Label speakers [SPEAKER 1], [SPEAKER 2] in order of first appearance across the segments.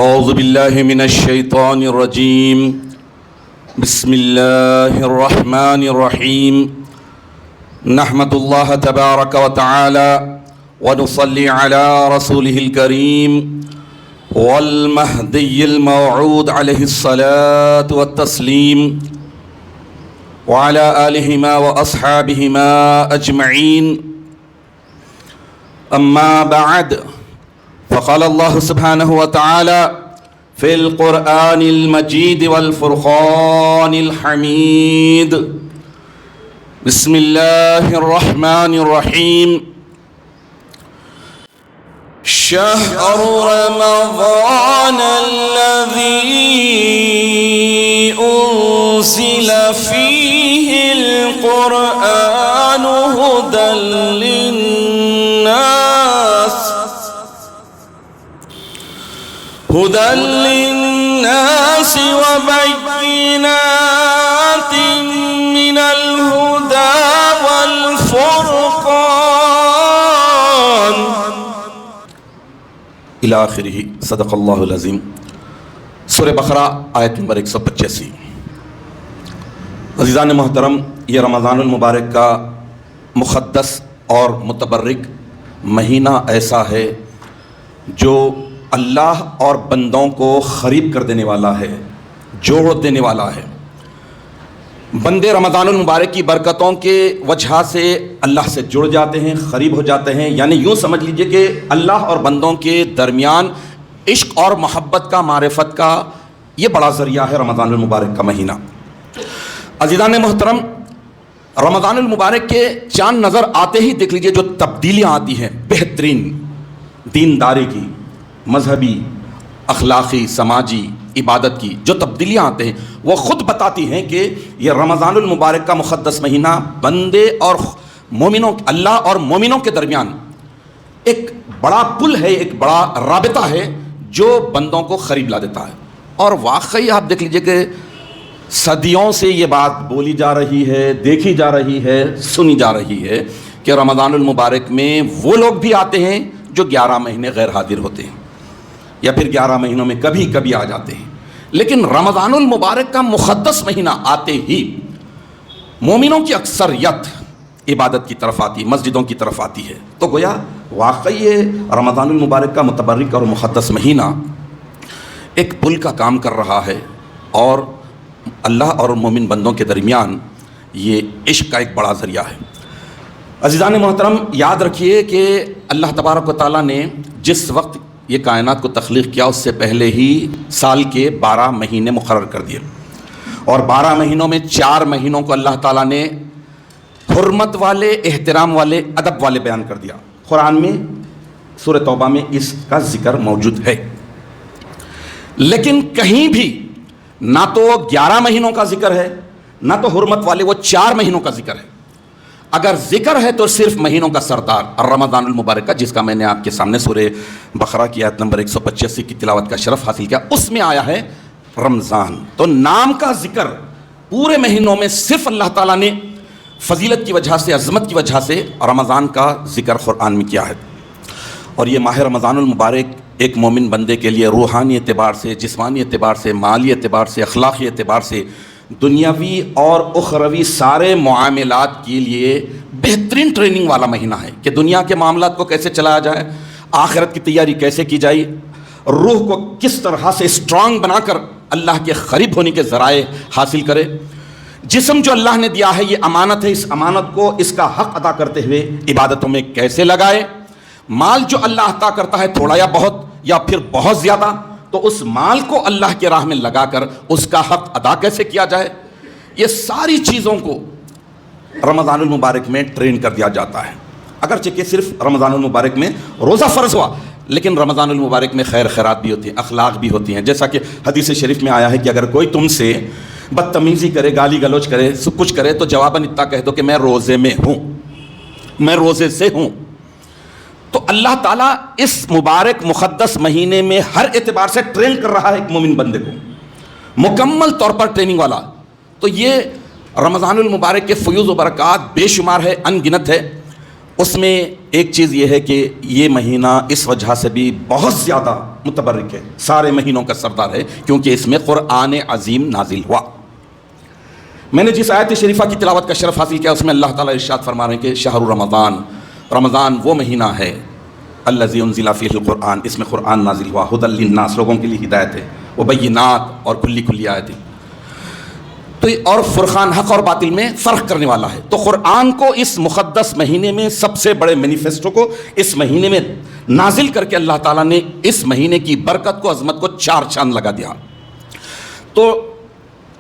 [SPEAKER 1] اعوذ باللہ من الشیطان الرجیم بسم اللہ الرحمن الرحیم نحمد اللہ تبارک و تعالی ونصلی علی رسولہ الکریم والمہدی الموعود علیہ الصلاة والتسلیم وعلى آلہما واصحابہما اجمعین اما بعد فقال الله سبحانه وتعالى في القرآن المجيد والفرقان الحميد بسم الله الرحمن الرحيم شهر رمضان الذي أنزل فيه القرآن هدى للناس وبينات من الهدى والفرقان الى آخرہ صدق اللہ العظیم۔ سورہ بقرہ آیت نمبر 185۔ عزیزان محترم، یہ رمضان المبارک کا مقدس اور متبرک مہینہ ایسا ہے جو اللہ اور بندوں کو قریب کر دینے والا ہے، جوڑ دینے والا ہے۔ بندے رمضان المبارک کی برکتوں کے وجہ سے اللہ سے جڑ جاتے ہیں، قریب ہو جاتے ہیں، یعنی یوں سمجھ لیجئے کہ اللہ اور بندوں کے درمیان عشق اور محبت کا، معرفت کا یہ بڑا ذریعہ ہے رمضان المبارک کا مہینہ۔ عزیزان محترم، رمضان المبارک کے چاند نظر آتے ہی دیکھ لیجئے جو تبدیلیاں آتی ہیں بہترین دینداری کی، مذہبی، اخلاقی، سماجی، عبادت کی جو تبدیلیاں آتے ہیں وہ خود بتاتی ہیں کہ یہ رمضان المبارک کا مقدس مہینہ بندے اور مومنوں، اللہ اور مومنوں کے درمیان ایک بڑا پل ہے، ایک بڑا رابطہ ہے جو بندوں کو قریب لا دیتا ہے۔ اور واقعی آپ دیکھ لیجئے کہ صدیوں سے یہ بات بولی جا رہی ہے، دیکھی جا رہی ہے، سنی جا رہی ہے کہ رمضان المبارک میں وہ لوگ بھی آتے ہیں جو 11 مہینے غیر حاضر ہوتے ہیں یا پھر 11 مہینوں میں کبھی کبھی آ جاتے ہیں، لیکن رمضان المبارک کا مقدس مہینہ آتے ہی مومنوں کی اکثریت عبادت کی طرف آتی ہے، مسجدوں کی طرف آتی ہے۔ تو گویا واقعی یہ رمضان المبارک کا متبرک اور مقدس مہینہ ایک پل کا کام کر رہا ہے اور اللہ اور مومن بندوں کے درمیان یہ عشق کا ایک بڑا ذریعہ ہے۔ عزیزان محترم، یاد رکھیے کہ اللہ تبارک و تعالیٰ نے جس وقت یہ کائنات کو تخلیق کیا اس سے پہلے ہی سال کے 12 مہینے مقرر کر دیے، اور 12 مہینوں میں 4 مہینوں کو اللہ تعالیٰ نے حرمت والے، احترام والے، ادب والے بیان کر دیا۔ قرآن میں سورہ توبہ میں اس کا ذکر موجود ہے، لیکن کہیں بھی نہ تو 11 مہینوں کا ذکر ہے نہ تو حرمت والے وہ 4 مہینوں کا ذکر ہے۔ اگر ذکر ہے تو صرف مہینوں کا سردار رمضان المبارک کا، جس کا میں نے آپ کے سامنے سورہ بقرہ کی آیت نمبر 185 کی تلاوت کا شرف حاصل کیا، اس میں آیا ہے رمضان۔ تو نام کا ذکر پورے مہینوں میں صرف اللہ تعالیٰ نے فضیلت کی وجہ سے، عظمت کی وجہ سے رمضان کا ذکر قرآن میں کیا ہے۔ اور یہ ماہ رمضان المبارک ایک مومن بندے کے لیے روحانی اعتبار سے، جسمانی اعتبار سے، مالی اعتبار سے، اخلاقی اعتبار سے، دنیاوی اور اخروی سارے معاملات کے لیے بہترین ٹریننگ والا مہینہ ہے کہ دنیا کے معاملات کو کیسے چلایا جائے، آخرت کی تیاری کیسے کی جائے، روح کو کس طرح سے اسٹرانگ بنا کر اللہ کے قریب ہونے کے ذرائع حاصل کرے، جسم جو اللہ نے دیا ہے یہ امانت ہے، اس امانت کو اس کا حق ادا کرتے ہوئے عبادتوں میں کیسے لگائے، مال جو اللہ عطا کرتا ہے تھوڑا یا بہت یا پھر بہت زیادہ، تو اس مال کو اللہ کے راہ میں لگا کر اس کا حق ادا کیسے کیا جائے، یہ ساری چیزوں کو رمضان المبارک میں ٹرین کر دیا جاتا ہے۔ اگرچہ کہ صرف رمضان المبارک میں روزہ فرض ہوا، لیکن رمضان المبارک میں خیر خیرات بھی ہوتی ہیں، اخلاق بھی ہوتی ہیں، جیسا کہ حدیث شریف میں آیا ہے کہ اگر کوئی تم سے بدتمیزی کرے، گالی گلوچ کرے، سب کچھ کرے تو جواباً اتنا کہہ دو کہ میں روزے میں ہوں، میں روزے سے ہوں۔ تو اللہ تعالیٰ اس مبارک مقدس مہینے میں ہر اعتبار سے ٹرین کر رہا ہے ایک مومن بندے کو، مکمل طور پر ٹریننگ والا۔ تو یہ رمضان المبارک کے فیوز و برکات بے شمار ہے، ان گنت ہے۔ اس میں ایک چیز یہ ہے کہ یہ مہینہ اس وجہ سے بھی بہت زیادہ متبرک ہے، سارے مہینوں کا سردار ہے، کیونکہ اس میں قرآن عظیم نازل ہوا۔ میں نے جس آیت شریفہ کی تلاوت کا شرف حاصل کیا اس میں اللہ تعالیٰ ارشاد فرما رہے ہیں کہ شہر رمضان، رمضان وہ مہینہ ہے الذی انزل فیہ القرآن، اس میں قرآن نازل ہوا، ھدی للناس، لوگوں کے لیے ہدایت ہے، وبینات، اور کھلی آیتیں، تو اور فرقان حق اور باطل میں فرق کرنے والا ہے۔ تو قرآن کو اس مقدس مہینے میں، سب سے بڑے مینیفیسٹو کو اس مہینے میں نازل کر کے اللہ تعالیٰ نے اس مہینے کی برکت کو، عظمت کو چار چاند لگا دیا۔ تو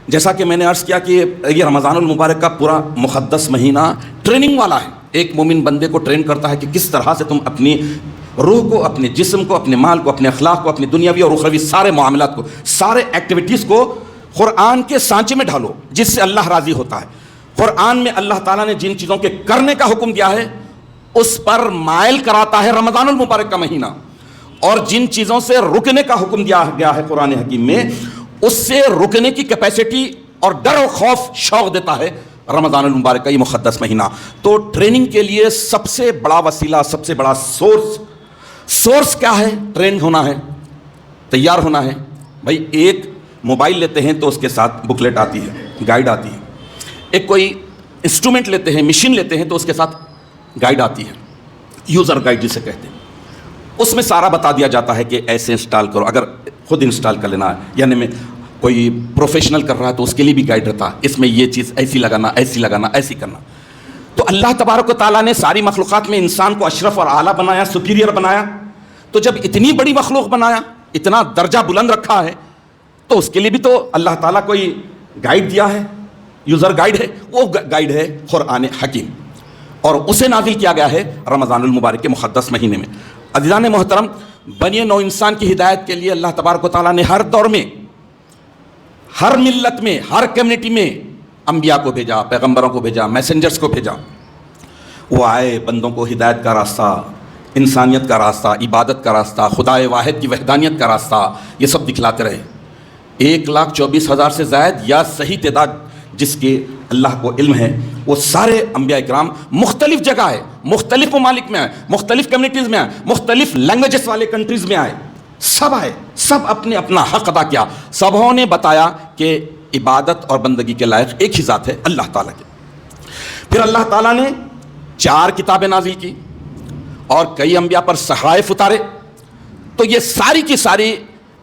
[SPEAKER 1] جیسا کہ میں نے عرض کیا کہ یہ رمضان المبارک کا پورا مقدس مہینہ ٹریننگ والا ہے، ایک مومن بندے کو ٹرین کرتا ہے کہ کس طرح سے تم اپنی روح کو، اپنے جسم کو، اپنے مال کو، اپنے اخلاق کو، اپنی دنیاوی اور اخروی سارے معاملات کو، سارے ایکٹیویٹیز کو قرآن کے سانچے میں ڈھالو جس سے اللہ راضی ہوتا ہے۔ قرآن میں اللہ تعالیٰ نے جن چیزوں کے کرنے کا حکم دیا ہے اس پر مائل کراتا ہے رمضان المبارک کا مہینہ، اور جن چیزوں سے رکنے کا حکم دیا گیا ہے قرآن حکیم میں اس سے رکنے کی کیپیسٹی اور ڈر و خوف، شوق دیتا ہے رمضان المبارک کا یہ مقدس مہینہ۔ تو ٹریننگ کے لیے سب سے بڑا وسیلہ، سب سے بڑا سورس کیا ہے؟ ٹرین ہونا ہے، تیار ہونا ہے۔ بھائی ایک موبائل لیتے ہیں تو اس کے ساتھ بکلیٹ آتی ہے، گائیڈ آتی ہے، ایک کوئی انسٹرومنٹ لیتے ہیں، مشین لیتے ہیں تو اس کے ساتھ گائیڈ آتی ہے، یوزر گائیڈ جسے کہتے ہیں، اس میں سارا بتا دیا جاتا ہے کہ ایسے انسٹال کرو، اگر خود انسٹال کر لینا ہے، یعنی میں کوئی پروفیشنل کر رہا ہے تو اس کے لیے بھی گائیڈ رہتا ہے، اس میں یہ چیز ایسی لگانا، ایسی لگانا، ایسی کرنا۔ تو اللہ تبارک و تعالیٰ نے ساری مخلوقات میں انسان کو اشرف اور اعلیٰ بنایا، سپیریئر بنایا، تو جب اتنی بڑی مخلوق بنایا، اتنا درجہ بلند رکھا ہے، تو اس کے لیے بھی تو اللہ تعالیٰ کوئی گائیڈ دیا ہے، یوزر گائیڈ ہے، وہ گائیڈ ہے قرآن حکیم، اور اسے نازل کیا گیا ہے رمضان المبارک کے مقدس مہینے میں۔ عزیزان محترم، بنی نوع انسان کی ہدایت کے لیے اللہ تبارک و تعالیٰ نے ہر دور میں، ہر ملت میں، ہر کمیونٹی میں انبیاء کو بھیجا، پیغمبروں کو بھیجا، میسنجرز کو بھیجا، وہ آئے بندوں کو ہدایت کا راستہ، انسانیت کا راستہ، عبادت کا راستہ، خدا واحد کی وحدانیت کا راستہ، یہ سب دکھلاتے رہے۔ 1,24,000 سے زائد یا صحیح تعداد جس کے اللہ کو علم ہے، وہ سارے انبیاء اکرام مختلف جگہ ہے، مختلف ممالک میں آئے، مختلف کمیونٹیز میں آئے، مختلف لینگویجز والے کنٹریز میں آئے، سب آئے، سب اپنے اپنا حق ادا کیا، سبوں نے بتایا کہ عبادت اور بندگی کے لائق ایک ہی ذات ہے، اللہ تعالیٰ کے۔ پھر اللہ تعالیٰ نے 4 کتابیں نازل کی اور کئی انبیاء پر صحائف اتارے۔ تو یہ ساری کی ساری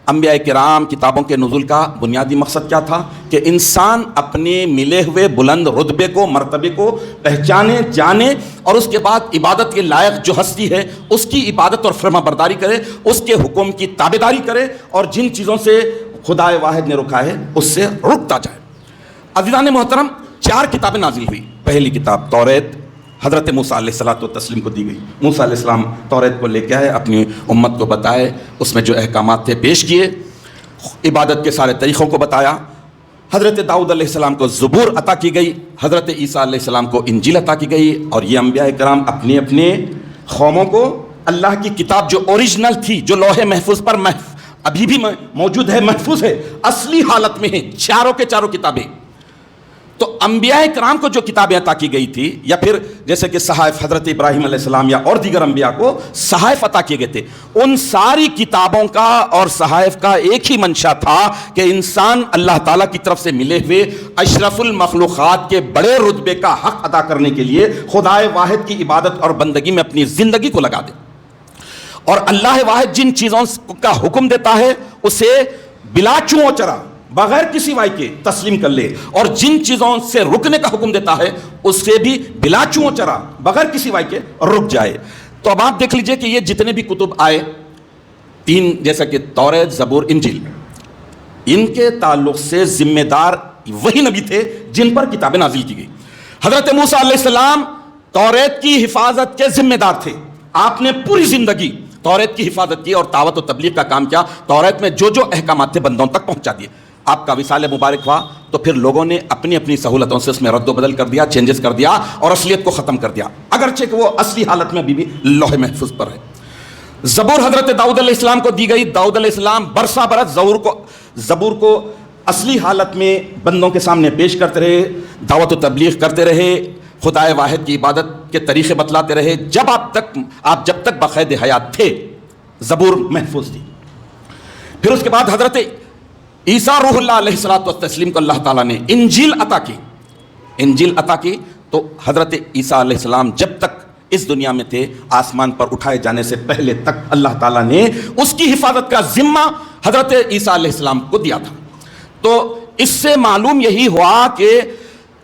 [SPEAKER 1] انبیاء کرام کتابوں کے نزول کا بنیادی مقصد کیا تھا؟ کہ انسان اپنے ملے ہوئے بلند رتبے کو، مرتبے کو پہچانے، جانے، اور اس کے بعد عبادت کے لائق جو ہستی ہے اس کی عبادت اور فرما برداری کرے، اس کے حکم کی تابعداری کرے، اور جن چیزوں سے خدا واحد نے رکھا ہے اس سے رکتا جائے۔ عزیزان محترم، 4 کتابیں نازل ہوئی۔ پہلی کتاب توریت حضرت موسیٰ علیہ الصلوۃ والتسلیم کو دی گئی۔ موسیٰ علیہ السلام توریت کو لے کے آئے، اپنی امت کو بتائے، اس میں جو احکامات تھے پیش کیے، عبادت کے سارے طریقوں کو بتایا۔ حضرت داؤد علیہ السلام کو زبور عطا کی گئی، حضرت عیسیٰ علیہ السلام کو انجیل عطا کی گئی، اور یہ انبیاء کرام اپنے اپنے قوموں کو اللہ کی کتاب جو اوریجنل تھی، جو لوح محفوظ پر ابھی بھی موجود ہے، محفوظ ہے، اصلی حالت میں ہیں، چاروں کے چاروں کتابیں۔ تو انبیاء کرام کو جو کتابیں عطا کی گئی تھی، یا پھر جیسے کہ صحائف حضرت ابراہیم علیہ السلام یا اور دیگر انبیاء کو صحائف عطا کیے گئے تھے، ان ساری کتابوں کا اور صحائف کا ایک ہی منشا تھا کہ انسان اللہ تعالیٰ کی طرف سے ملے ہوئے اشرف المخلوقات کے بڑے رتبے کا حق ادا کرنے کے لیے خدا واحد کی عبادت اور بندگی میں اپنی زندگی کو لگا دے، اور اللہ واحد جن چیزوں کا حکم دیتا ہے اسے بلا چوں چرا، بغیر کسی وائی کے تسلیم کر لے، اور جن چیزوں سے رکنے کا حکم دیتا ہے اس سے بھی بلا چوں چرا، بغیر کسی وائی کے رک جائے۔ تو اب آپ دیکھ لیجئے کہ یہ جتنے بھی کتب آئے، 3 جیسا کہ توریت، زبور، انجیل، ان کے تعلق سے ذمہ دار وہی نبی تھے جن پر کتابیں نازل کی گئی۔ حضرت موسیٰ علیہ السلام توریت کی حفاظت کے ذمہ دار تھے، آپ نے پوری زندگی توریت کی حفاظت کی اور دعوت و تبلیغ کا کام کیا، توریت میں جو جو احکامات تھے بندوں تک پہنچا دیے۔ آپ کا وصال مبارک ہوا تو پھر لوگوں نے اپنی اپنی سہولتوں سے اس میں رد و بدل کر دیا، چینجز کر دیا، اور اصلیت کو ختم کر دیا، اگرچہ کہ وہ اصلی حالت میں ابھی بھی لوح محفوظ پر ہے۔ زبور حضرت داؤد علیہ السلام کو دی گئی، داؤد علیہ السلام برسا برس زبور کو اصلی حالت میں بندوں کے سامنے پیش کرتے رہے، دعوت و تبلیغ کرتے رہے، خدا واحد کی عبادت کے طریقے بتلاتے رہے، جب تک بقید حیات تھے زبور محفوظ تھی۔ پھر اس کے بعد حضرت عیسیٰ روح اللہ علیہ الصلوۃ والتسلیم کو اللہ تعالیٰ نے انجیل عطا کی. تو حضرت عیسیٰ علیہ السلام جب تک اس دنیا میں تھے، آسمان پر اٹھائے جانے سے پہلے تک اللہ تعالیٰ نے اس کی حفاظت کا ذمہ حضرت عیسیٰ علیہ السلام کو دیا تھا. تو اس سے معلوم یہی ہوا کہ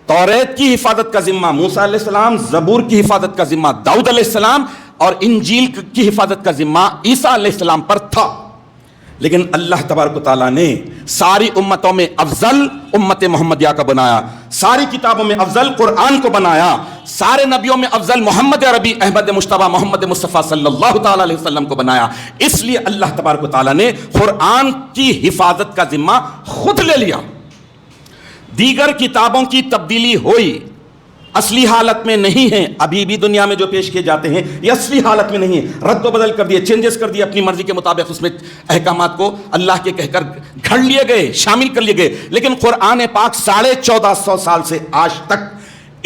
[SPEAKER 1] توریت کی حفاظت کا ذمہ موسیٰ علیہ السلام، زبور کی حفاظت کا ذمہ داؤد علیہ السلام، اور انجیل کی حفاظت کا ذمہ عیسیٰ علیہ السلام پر تھا. لیکن اللہ تبارک و تعالیٰ نے ساری امتوں میں افضل امت محمدیہ کا بنایا، ساری کتابوں میں افضل قرآن کو بنایا، سارے نبیوں میں افضل محمد عربی احمد مصطفیٰ محمد مصطفیٰ صلی اللہ تعالیٰ علیہ وسلم کو بنایا. اس لیے اللہ تبارک و تعالیٰ نے قرآن کی حفاظت کا ذمہ خود لے لیا. دیگر کتابوں کی تبدیلی ہوئی، اصلی حالت میں نہیں ہیں. ابھی بھی دنیا میں جو پیش کیے جاتے ہیں یہ اصلی حالت میں نہیں ہے، رد و بدل کر دیے، چینجز کر دیے، اپنی مرضی کے مطابق اس میں احکامات کو اللہ کے کہہ کر گھڑ لیے گئے، شامل کر لیے گئے. لیکن قرآن پاک 1450 سال سے آج تک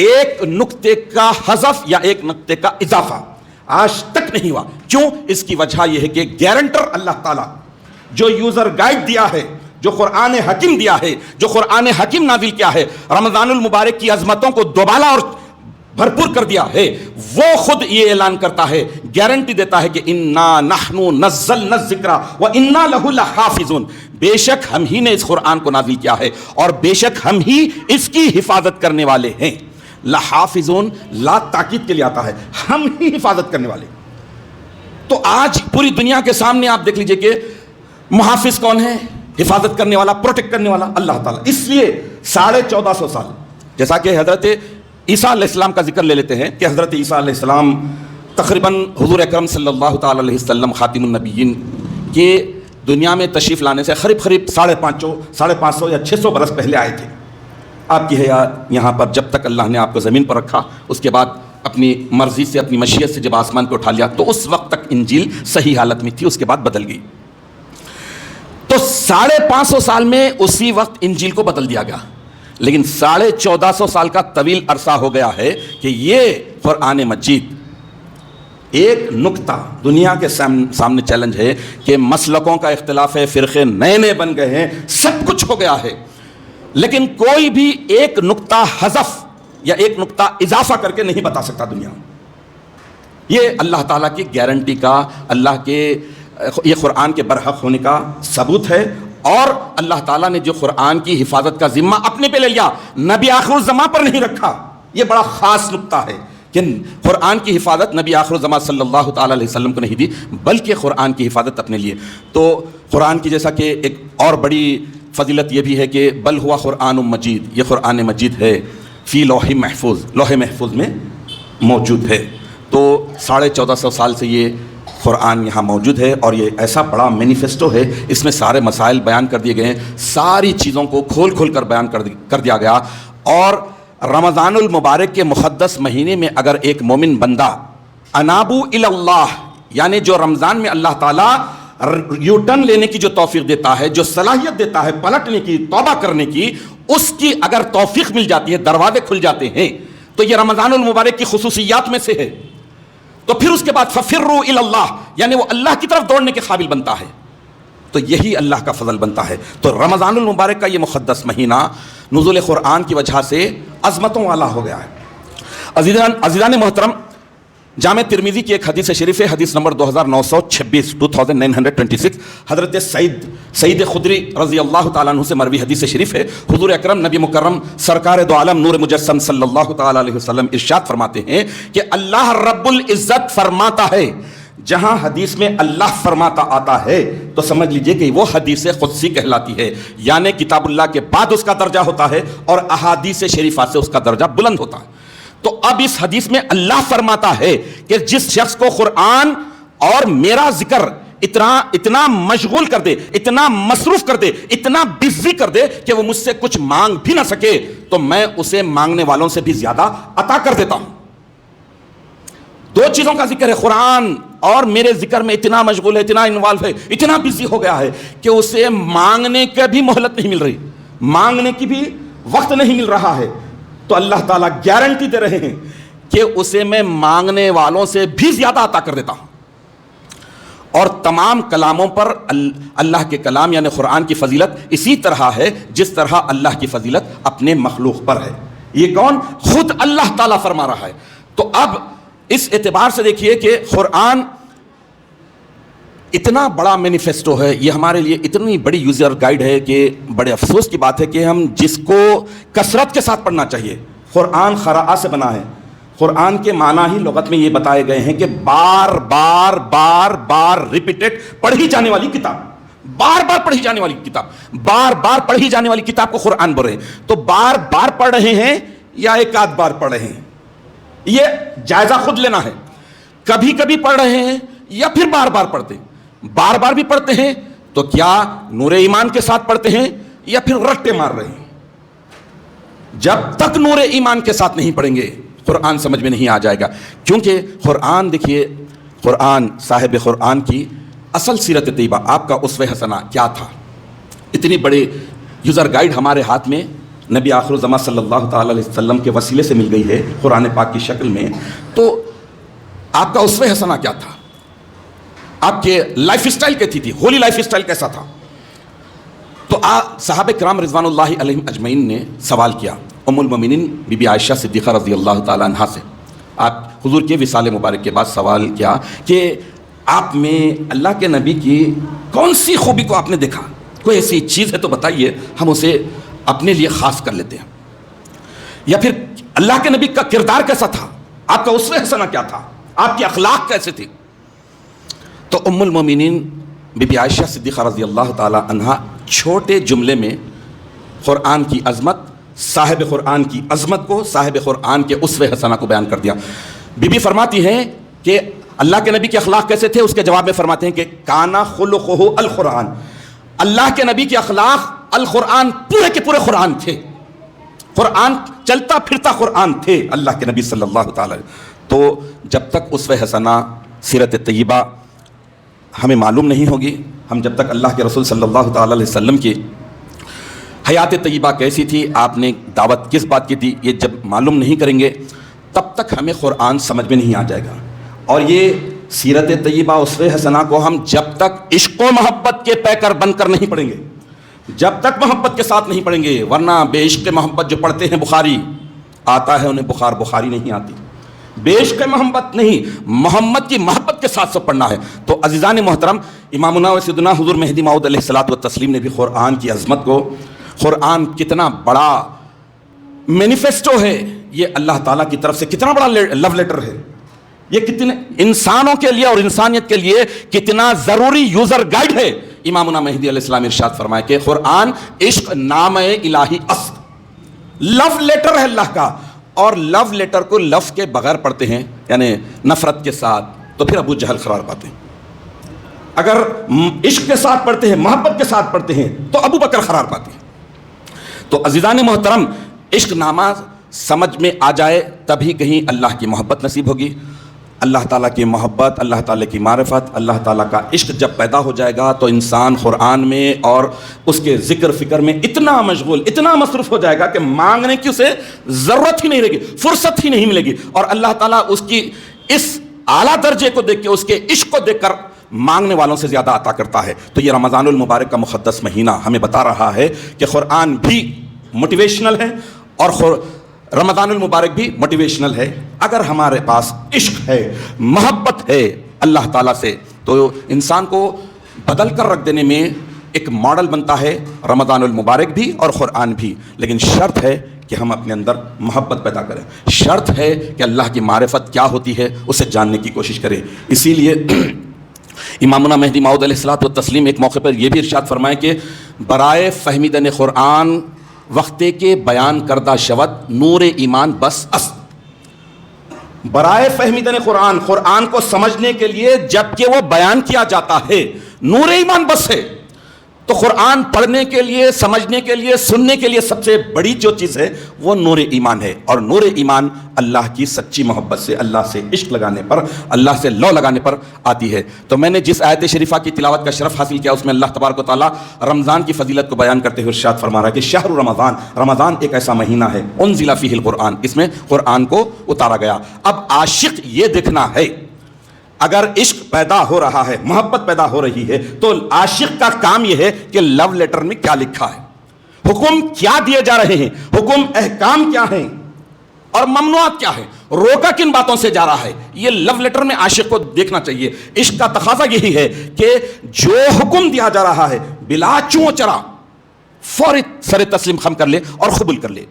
[SPEAKER 1] ایک نقطے کا حذف یا ایک نقطے کا اضافہ آج تک نہیں ہوا. کیوں؟ اس کی وجہ یہ ہے کہ گارنٹر اللہ تعالیٰ جو یوزر گائیڈ دیا ہے، جو قرآن حکیم دیا ہے، جو قرآن حکیم نازل کیا ہے، رمضان المبارک کی عظمتوں کو دوبالا اور بھرپور کر دیا ہے، وہ خود یہ اعلان کرتا ہے، گارنٹی دیتا ہے کہ انا نحن نزلنا الذکر وانا لہ لحافظون. بے شک ہم ہی نے اس قرآن کو نازل کیا ہے اور بے شک ہم ہی اس کی حفاظت کرنے والے ہیں. لحافظون لا تاکید کے لیے آتا ہے، ہم ہی حفاظت کرنے والے. تو آج پوری دنیا کے سامنے آپ دیکھ لیجئے کہ محافظ کون ہے؟ حفاظت کرنے والا، پروٹیکٹ کرنے والا اللہ تعالیٰ. اس لیے 1450 سال، جیسا کہ حضرت عیسیٰ علیہ السلام کا ذکر لے لیتے ہیں کہ حضرت عیسیٰ علیہ السلام تقریباً حضور اکرم صلی اللہ تعالیٰ علیہ وسلم خاتم النبیین کے دنیا میں تشریف لانے سے قریب 550 یا 600 برس پہلے آئے تھے. آپ کی حیات یہاں پر جب تک اللہ نے آپ کو زمین پر رکھا، اس کے بعد اپنی مرضی سے، اپنی مشیت سے جب آسمان پہ اٹھا لیا، تو اس وقت تک انجیل صحیح حالت میں تھی، اس کے بعد بدل گئی. تو 550 سال میں اسی وقت انجیل کو بدل دیا گیا. لیکن 1450 سال کا طویل عرصہ ہو گیا ہے کہ یہ قرآن مجید ایک نقطہ دنیا کے سامنے چیلنج ہے کہ مسلکوں کا اختلاف ہے، فرقے نئے نئے بن گئے ہیں، سب کچھ ہو گیا ہے، لیکن کوئی بھی ایک نقطہ حذف یا ایک نقطہ اضافہ کر کے نہیں بتا سکتا دنیا. یہ اللہ تعالیٰ کی گارنٹی کا، اللہ کے یہ قرآن کے برحق ہونے کا ثبوت ہے. اور اللہ تعالیٰ نے جو قرآن کی حفاظت کا ذمہ اپنے پہ لے لیا، نبی آخر الزمان پر نہیں رکھا. یہ بڑا خاص نقطہ ہے کہ قرآن کی حفاظت نبی آخر الزمان صلی اللہ تعالیٰ علیہ وسلم کو نہیں دی، بلکہ قرآن کی حفاظت اپنے لیے. تو قرآن کی جیسا کہ ایک اور بڑی فضیلت یہ بھی ہے کہ بل ہوا قرآن مجید، یہ قرآن مجید ہے فی لوح محفوظ، لوح محفوظ میں موجود ہے. تو 1450 سال سے یہ قرآن یہاں موجود ہے اور یہ ایسا بڑا مینیفیسٹو ہے، اس میں سارے مسائل بیان کر دیے گئے ہیں، ساری چیزوں کو کھول کر بیان کر دیا گیا. اور رمضان المبارک کے مقدس مہینے میں اگر ایک مومن بندہ انابو الی اللہ، یعنی جو رمضان میں اللہ تعالیٰ یو ٹرن لینے کی جو توفیق دیتا ہے، جو صلاحیت دیتا ہے پلٹنے کی، توبہ کرنے کی، اس کی اگر توفیق مل جاتی ہے، دروازے کھل جاتے ہیں، تو یہ رمضان المبارک کی خصوصیات میں سے ہے. تو پھر اس کے بعد ففروا الی اللہ، یعنی وہ اللہ کی طرف دوڑنے کے قابل بنتا ہے. تو یہی اللہ کا فضل بنتا ہے. تو رمضان المبارک کا یہ مقدس مہینہ نزول قرآن کی وجہ سے عظمتوں والا ہو گیا ہے. عزیزان محترم، جامع ترمذی کی ایک حدیث شریف ہے، حدیث نمبر 2926 حضرت سعید خدری رضی اللہ تعالیٰ عنہ سے مروی حدیث شریف ہے. حضور اکرم نبی مکرم سرکار دو عالم نور مجسم صلی اللہ تعالیٰ علیہ وسلم ارشاد فرماتے ہیں کہ اللہ رب العزت فرماتا ہے. جہاں حدیث میں اللہ فرماتا آتا ہے تو سمجھ لیجئے کہ وہ حدیث قدسی کہلاتی ہے، یعنی کتاب اللہ کے بعد اس کا درجہ ہوتا ہے اور احادیث شریفہ سے اس کا درجہ بلند ہوتا ہے. تو اب اس حدیث میں اللہ فرماتا ہے کہ جس شخص کو قرآن اور میرا ذکر اتنا مشغول کر دے، اتنا مصروف کر دے، اتنا بزی کر دے کہ وہ مجھ سے کچھ مانگ بھی نہ سکے، تو میں اسے مانگنے والوں سے بھی زیادہ عطا کر دیتا ہوں. دو چیزوں کا ذکر ہے، قرآن اور میرے ذکر میں اتنا مشغول ہے، اتنا انوالو ہے، اتنا بزی ہو گیا ہے کہ اسے مانگنے کی بھی مہلت نہیں مل رہی، مانگنے کی بھی وقت نہیں مل رہا ہے. تو اللہ تعالیٰ گارنٹی دے رہے ہیں کہ اسے میں مانگنے والوں سے بھی زیادہ عطا کر دیتا ہوں. اور تمام کلاموں پر اللہ کے کلام یعنی قرآن کی فضیلت اسی طرح ہے جس طرح اللہ کی فضیلت اپنے مخلوق پر ہے۔ یہ کون؟ خود اللہ تعالیٰ فرما رہا ہے۔ تو اب اس اعتبار سے دیکھیے کہ قرآن اتنا بڑا مینیفیسٹو ہے، یہ ہمارے لیے اتنی بڑی یوزر گائیڈ ہے کہ بڑے افسوس کی بات ہے کہ ہم جس کو کثرت کے ساتھ پڑھنا چاہیے۔ قرآن خراء سے بنا ہے، قرآن کے معنی ہی لغت میں یہ بتائے گئے ہیں کہ بار بار بار بار ریپیٹڈ پڑھی جانے والی کتاب، بار بار پڑھی جانے والی کتاب، بار بار پڑھی جانے والی کتاب کو قرآن بول رہے ہیں۔ تو بار بار پڑھ رہے ہیں یا ایک آدھ بار پڑھ رہے ہیں، یہ جائزہ خود لینا ہے۔ کبھی کبھی پڑھ رہے ہیں یا پھر بار بار پڑھتے ہیں۔ بار بار بھی پڑھتے ہیں تو کیا نور ایمان کے ساتھ پڑھتے ہیں یا پھر رٹے مار رہے ہیں؟ جب تک نور ایمان کے ساتھ نہیں پڑھیں گے قرآن سمجھ میں نہیں آ جائے گا، کیونکہ قرآن دیکھیے، قرآن صاحب قرآن کی اصل سیرت طیبہ، آپ کا اسوہ حسنہ کیا تھا؟ اتنی بڑی یوزر گائیڈ ہمارے ہاتھ میں نبی آخر الزماں صلی اللہ تعالی علیہ وسلم کے وسیلے سے مل گئی ہے قرآن پاک کی شکل میں، تو آپ کا اسوہ حسنہ کیا تھا؟ آپ کے لائف اسٹائل کیسی تھی؟ ہولی لائف اسٹائل کیسا تھا؟ تو صحابہ کرام رضوان اللہ علیہم اجمعین نے سوال کیا ام المومنین بی بی عائشہ صدیقہ رضی اللہ تعالی عنہا سے۔ آپ حضور کے وصال مبارک کے بعد سوال کیا کہ آپ میں اللہ کے نبی کی کون سی خوبی کو آپ نے دیکھا؟ کوئی ایسی چیز ہے تو بتائیے، ہم اسے اپنے لیے خاص کر لیتے ہیں۔ یا پھر اللہ کے نبی کا کردار کیسا تھا؟ آپ کا اسوہ حسنہ کیا تھا؟ آپ کی اخلاق کیسے تھی؟ تو ام المومنین بی بی عائشہ صدیقہ رضی اللہ تعالی عنہا چھوٹے جملے میں قرآن کی عظمت، صاحب قرآن کی عظمت کو، صاحب قرآن کے اسوہ حسنہ کو بیان کر دیا۔ بی بی فرماتی ہیں کہ اللہ کے نبی کے اخلاق کیسے تھے؟ اس کے جواب میں فرماتے ہیں کہ کانا خلقہ القرآن، اللہ کے نبی کے اخلاق القرآن، پورے کے پورے قرآن تھے، قرآن چلتا پھرتا قرآن تھے اللہ کے نبی صلی اللہ تعالی۔ تو جب تک اسوہ حسنہ سیرت طیبہ ہمیں معلوم نہیں ہوگی، ہم جب تک اللہ کے رسول صلی اللہ تعالی علیہ وسلم کی حیات طیبہ کیسی تھی، آپ نے دعوت کس بات کی تھی، یہ جب معلوم نہیں کریں گے تب تک ہمیں قرآن سمجھ میں نہیں آ جائے گا۔ اور یہ سیرت طیبہ اسوہ حسنہ کو ہم جب تک عشق و محبت کے پیکر بن کر نہیں پڑھیں گے، جب تک محبت کے ساتھ نہیں پڑھیں گے، ورنہ بے عشق محبت جو پڑھتے ہیں بخاری آتا ہے، انہیں بخاری نہیں آتی۔ بے عشق محبت نہیں، محمد کی محبت کے ساتھ سب پڑھنا ہے۔ تو عزیزان محترم، امامنا و سیدنا حضور مہدی موعود علیہ الصلوۃ والتسلیم نے بھی قرآن کی عظمت کو، قرآن کتنا بڑا مینیفیسٹو ہے، یہ اللہ تعالیٰ کی طرف سے کتنا بڑا لو لیٹر ہے، یہ کتنے انسانوں کے لیے اور انسانیت کے لیے کتنا ضروری یوزر گائیڈ ہے۔ امامنا مہدی علیہ السلام ارشاد فرمائے کہ قرآن عشق نام الہی اصل، لو لیٹر ہے اللہ کا، اور لو لیٹر کو لفظ کے بغیر پڑھتے ہیں یعنی نفرت کے ساتھ تو پھر ابو جہل قرار پاتے ہیں، اگر عشق کے ساتھ پڑھتے ہیں، محبت کے ساتھ پڑھتے ہیں تو ابو بکر قرار پاتے ہیں۔ تو عزیزان محترم، عشق نامہ سمجھ میں آ جائے تبھی کہیں اللہ کی محبت نصیب ہوگی۔ اللہ تعالیٰ کی محبت، اللہ تعالیٰ کی معرفت، اللہ تعالیٰ کا عشق جب پیدا ہو جائے گا تو انسان قرآن میں اور اس کے ذکر فکر میں اتنا مشغول، اتنا مصروف ہو جائے گا کہ مانگنے کی اسے ضرورت ہی نہیں رہے گی، فرصت ہی نہیں ملے گی، اور اللہ تعالیٰ اس کی اس اعلیٰ درجے کو دیکھ کے، اس کے عشق کو دیکھ کر مانگنے والوں سے زیادہ عطا کرتا ہے۔ تو یہ رمضان المبارک کا مقدس مہینہ ہمیں بتا رہا ہے کہ قرآن بھی موٹیویشنل ہے اور رمضان المبارک بھی موٹیویشنل ہے۔ اگر ہمارے پاس عشق ہے، محبت ہے اللہ تعالیٰ سے، تو انسان کو بدل کر رکھ دینے میں ایک ماڈل بنتا ہے رمضان المبارک بھی اور قرآن بھی۔ لیکن شرط ہے کہ ہم اپنے اندر محبت پیدا کریں، شرط ہے کہ اللہ کی معرفت کیا ہوتی ہے اسے جاننے کی کوشش کریں۔ اسی لیے امامنا مہدی موعود علیہ الصلوۃ والتسلیم ایک موقع پر یہ بھی ارشاد فرمائے کہ برائے فہمیدن قرآن وقتے کے بیان کردہ شود نور ایمان بس است۔ برائے فہمیدن قرآن، قرآن کو سمجھنے کے لیے جب کہ وہ بیان کیا جاتا ہے نور ایمان بس ہے، تو قرآن پڑھنے کے لیے، سمجھنے کے لیے، سننے کے لیے سب سے بڑی جو چیز ہے وہ نور ایمان ہے۔ اور نور ایمان اللہ کی سچی محبت سے، اللہ سے عشق لگانے پر، اللہ سے لو لگانے پر آتی ہے۔ تو میں نے جس آیت شریفہ کی تلاوت کا شرف حاصل کیا اس میں اللہ تبارک و تعالیٰ رمضان کی فضیلت کو بیان کرتے ہوئے ارشاد فرما رہا ہے کہ شہر رمضان، رمضان ایک ایسا مہینہ ہے انزل فیہ القرآن، اس میں قرآن کو اتارا گیا۔ اب عاشق یہ دیکھنا ہے، اگر عشق پیدا ہو رہا ہے، محبت پیدا ہو رہی ہے، تو عاشق کا کام یہ ہے کہ لو لیٹر میں کیا لکھا ہے، حکم کیا دیے جا رہے ہیں، حکم احکام کیا ہیں اور ممنوعات کیا ہے، روکا کن باتوں سے جا رہا ہے، یہ لو لیٹر میں عاشق کو دیکھنا چاہیے۔ عشق کا تقاضا یہی ہے کہ جو حکم دیا جا رہا ہے بلا چوں چرا فوری سر تسلیم خم کر لے اور قبول کر لے۔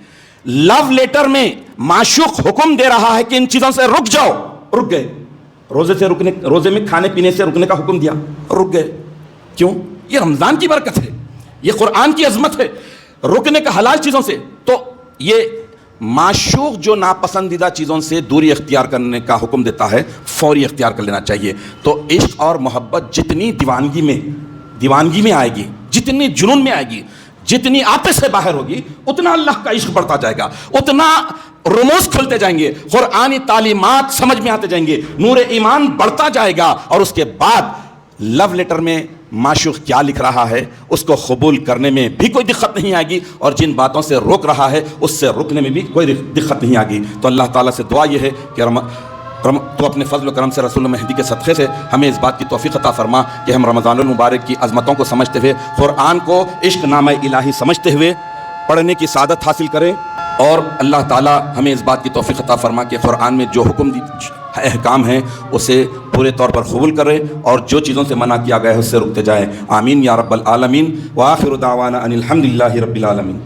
[SPEAKER 1] لو لیٹر میں معشوق حکم دے رہا ہے کہ ان چیزوں سے رک جاؤ، رک گئے، روزے میں کھانے پینے سے رکنے کا حکم دیا، رک گئے، کیوں؟ یہ رمضان کی برکت ہے، یہ قرآن کی عظمت ہے، رکنے کا حلال چیزوں سے۔ تو یہ معشوق جو ناپسندیدہ چیزوں سے دوری اختیار کرنے کا حکم دیتا ہے، فوری اختیار کر لینا چاہیے۔ تو عشق اور محبت جتنی دیوانگی میں آئے گی، جتنی جنون میں آئے گی، جتنی آپس سے باہر ہوگی، اتنا اللہ کا عشق بڑھتا جائے گا، اتنا رموز کھلتے جائیں گے، قرآنی تعلیمات سمجھ میں آتے جائیں گے، نور ایمان بڑھتا جائے گا، اور اس کے بعد لو لیٹر میں معشوق کیا لکھ رہا ہے اس کو قبول کرنے میں بھی کوئی دقت نہیں آئے گی، اور جن باتوں سے روک رہا ہے اس سے رکنے میں بھی کوئی دقت نہیں آئے گی۔ تو اللہ تعالیٰ سے دعا یہ ہے کہ تو اپنے فضل و کرم سے رسول مہدی کے صدقے سے ہمیں اس بات کی توفیق عطا فرما کہ ہم رمضان المبارک کی عظمتوں کو سمجھتے ہوئے، قرآن کو عشق نامہ الہی سمجھتے ہوئے پڑھنے کی سعادت حاصل کریں، اور اللہ تعالیٰ ہمیں اس بات کی توفیق عطا فرما کہ قرآن میں جو حکم احکام ہیں اسے پورے طور پر قبول کریں، اور جو چیزوں سے منع کیا گیا ہے اس سے رکتے جائیں۔ آمین یا رب العالمین، وآخر دعوانا ان الحمد للہ رب العالمین۔